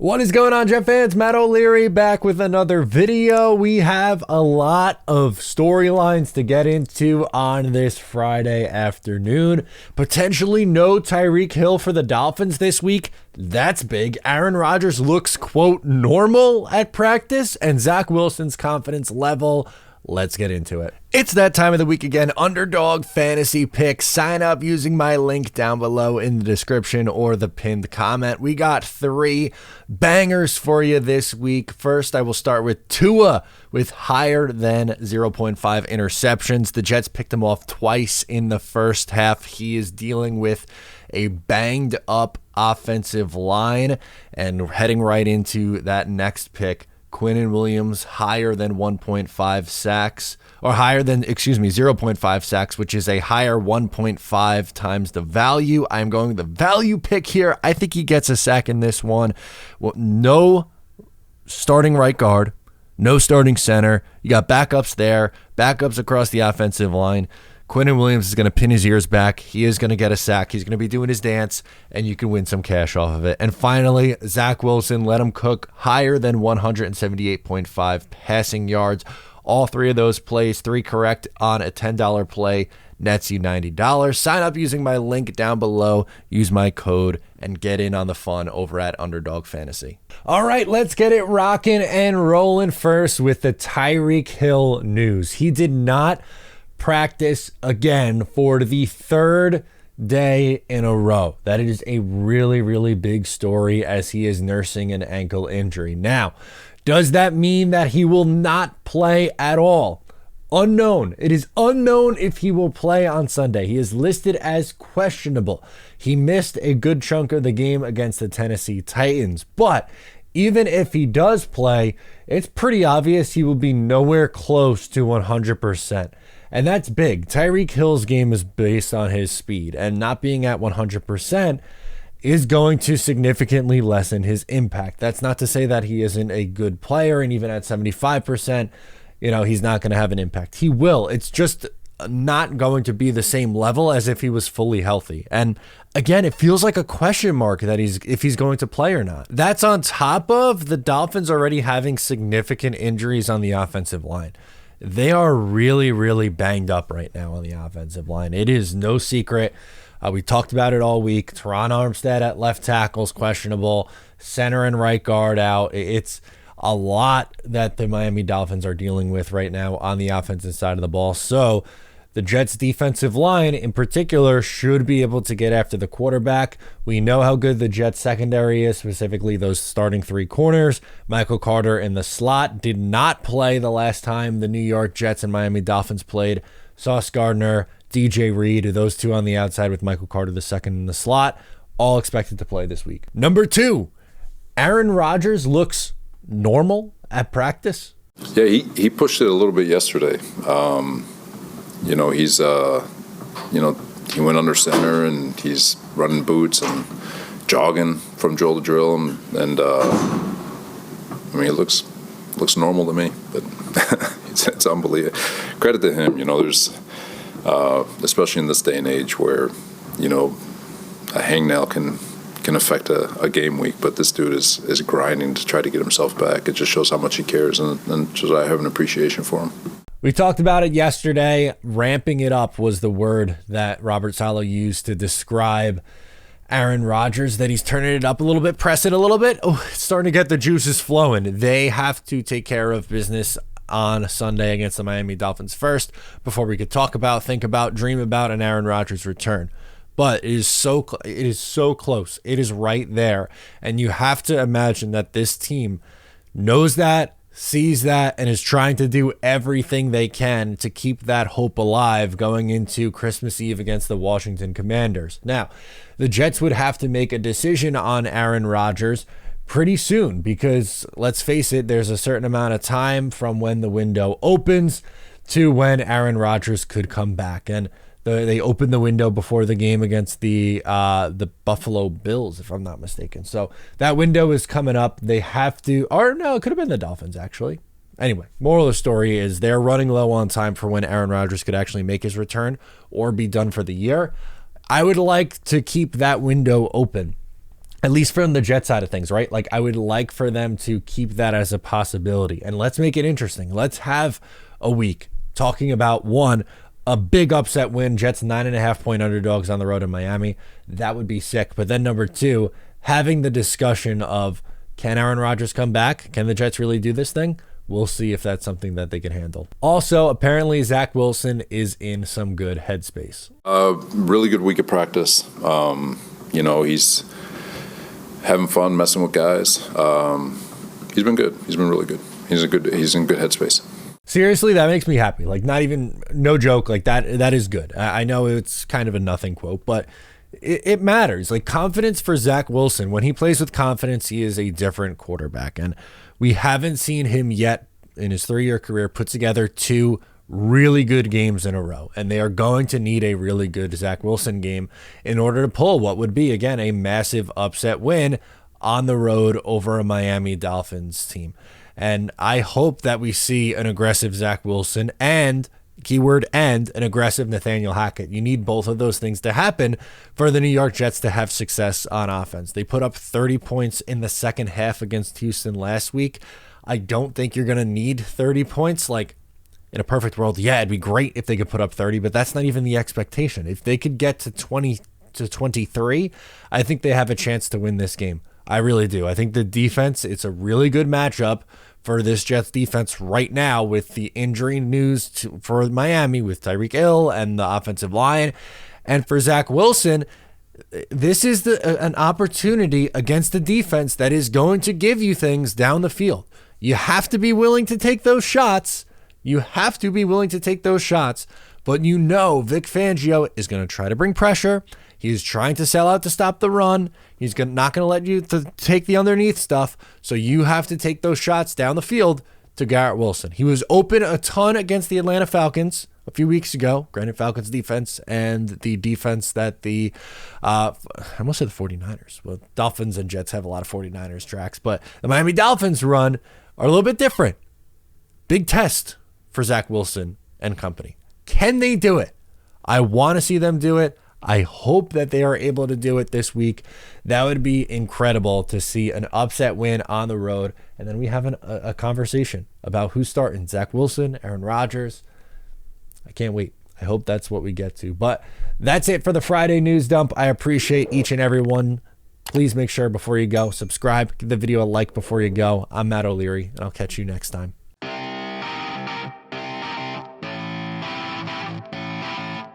What is going on, Jet fans? Matt O'Leary back with another video. We have a lot of storylines to get into on this Friday afternoon. Potentially no Tyreek Hill for the Dolphins this week. That's big. Aaron Rodgers looks, quote, normal at practice, and Zach Wilson's confidence level. Let's get into it. It's that time of the week again, Underdog Fantasy Picks. Sign up using my link down below in the description or the pinned comment. We got 3 bangers for you this week. First, I will start with Tua with higher than 0.5 interceptions. The Jets picked him off twice in the first half. He is dealing with a banged up offensive line, and heading right into that next pick. Quinnen Williams higher than 1.5 sacks, or higher than, 0.5 sacks, which is a higher 1.5 times the value. I'm going the value pick here. I think he gets a sack in this one. Well, no starting right guard, no starting center. You got backups there, backups across the offensive line. Quinnen Williams is going to pin his ears back. He is going to get a sack. He's going to be doing his dance, and you can win some cash off of it. And finally, Zach Wilson, let him cook higher than 178.5 passing yards. All 3 of those plays, 3 correct on a $10 play, nets you $90. Sign up using my link down below. Use my code and get in on the fun over at Underdog Fantasy. All right, let's get it rocking and rolling first with the Tyreek Hill news. He did not practice again for the 3rd day in a row. That is a really, really big story as he is nursing an ankle injury. Now, does that mean that he will not play at all? Unknown. It is unknown if he will play on Sunday. He is listed as questionable. He missed a good chunk of the game against the Tennessee Titans, but even if he does play, it's pretty obvious he will be nowhere close to 100%. And that's big. Tyreek Hill's game is based on his speed, and not being at 100% is going to significantly lessen his impact. That's not to say that he isn't a good player, and even at 75%, he's not going to have an impact. He will. It's just not going to be the same level as if he was fully healthy. And again, it feels like a question mark that if he's going to play or not. That's on top of the Dolphins already having significant injuries on the offensive line. They are really, really banged up right now on the offensive line. It is no secret. We talked about it all week. Teron Armstead at left tackle is questionable. Center and right guard out. It's a lot that the Miami Dolphins are dealing with right now on the offensive side of the ball. So the Jets' defensive line in particular should be able to get after the quarterback. We know how good the Jets' secondary is, specifically those starting 3 corners. Michael Carter in the slot did not play the last time the New York Jets and Miami Dolphins played. Sauce Gardner, DJ Reed, those 2 on the outside with Michael Carter the second in the slot, all expected to play this week. Number 2, Aaron Rodgers looks normal at practice. Yeah, he pushed it a little bit yesterday. He's, he went under center and he's running boots and jogging from drill to drill. And it looks normal to me, but it's unbelievable. Credit to him. There's, especially in this day and age where, a hangnail can affect a game week, but this dude is grinding to try to get himself back. It just shows how much he cares, and just I have an appreciation for him. We talked about it yesterday. Ramping it up was the word that Robert Saleh used to describe Aaron Rodgers, that he's turning it up a little bit, press it a little bit. Oh, it's starting to get the juices flowing. They have to take care of business on Sunday against the Miami Dolphins first before we could talk about, think about, dream about an Aaron Rodgers return. But it is so close. It is right there. And you have to imagine that this team knows that, sees that, and is trying to do everything they can to keep that hope alive going into Christmas Eve against the Washington Commanders. Now, the Jets would have to make a decision on Aaron Rodgers pretty soon because, let's face it, there's a certain amount of time from when the window opens to when Aaron Rodgers could come back. And they opened the window before the game against the Buffalo Bills, if I'm not mistaken. So that window is coming up. They have to, or no, it could have been the Dolphins, actually. Anyway, moral of the story is they're running low on time for when Aaron Rodgers could actually make his return or be done for the year. I would like to keep that window open. At least from the Jet side of things, right? Like, I would like for them to keep that as a possibility. And let's make it interesting. Let's have a week talking about, one, a big upset win. Jets 9.5-point underdogs on the road in Miami. That would be sick. But then number two, having the discussion of, can Aaron Rodgers come back? Can the Jets really do this thing? We'll see if that's something that they can handle. Also, apparently Zach Wilson is in some good headspace. Really good week of practice. He's having fun, messing with guys. He's been good. He's been really good. He's in good headspace. Seriously, that makes me happy. Like, not even, no joke, like that is good. I know it's kind of a nothing quote, but it matters. Like, confidence for Zach Wilson, when he plays with confidence, he is a different quarterback. And we haven't seen him yet in his 3-year career put together 2 really good games in a row. And they are going to need a really good Zach Wilson game in order to pull what would be, again, a massive upset win on the road over a Miami Dolphins team. And I hope that we see an aggressive Zach Wilson and, keyword and, an aggressive Nathaniel Hackett. You need both of those things to happen for the New York Jets to have success on offense. They put up 30 points in the second half against Houston last week. I don't think you're going to need 30 points. Like, in a perfect world, yeah, it'd be great if they could put up 30, but that's not even the expectation. If they could get to 20 to 23, I think they have a chance to win this game. I really do. I think the defense, it's a really good matchup for this Jets defense right now with the injury news for Miami with Tyreek Hill and the offensive line. And for Zach Wilson, this is an opportunity against a defense that is going to give you things down the field. You have to be willing to take those shots. But Vic Fangio is going to try to bring pressure. He's trying to sell out to stop the run. He's not going to let you to take the underneath stuff. So you have to take those shots down the field to Garrett Wilson. He was open a ton against the Atlanta Falcons a few weeks ago. Granted, Falcons defense and the defense that I almost said the 49ers. Well, Dolphins and Jets have a lot of 49ers tracks, but the Miami Dolphins run are a little bit different. Big test for Zach Wilson and company. Can they do it? I want to see them do it. I hope that they are able to do it this week. That would be incredible to see an upset win on the road. And then we have a conversation about who's starting. Zach Wilson, Aaron Rodgers. I can't wait. I hope that's what we get to. But that's it for the Friday news dump. I appreciate each and every one. Please make sure before you go, subscribe, give the video a like before you go. I'm Matt O'Leary, and I'll catch you next time.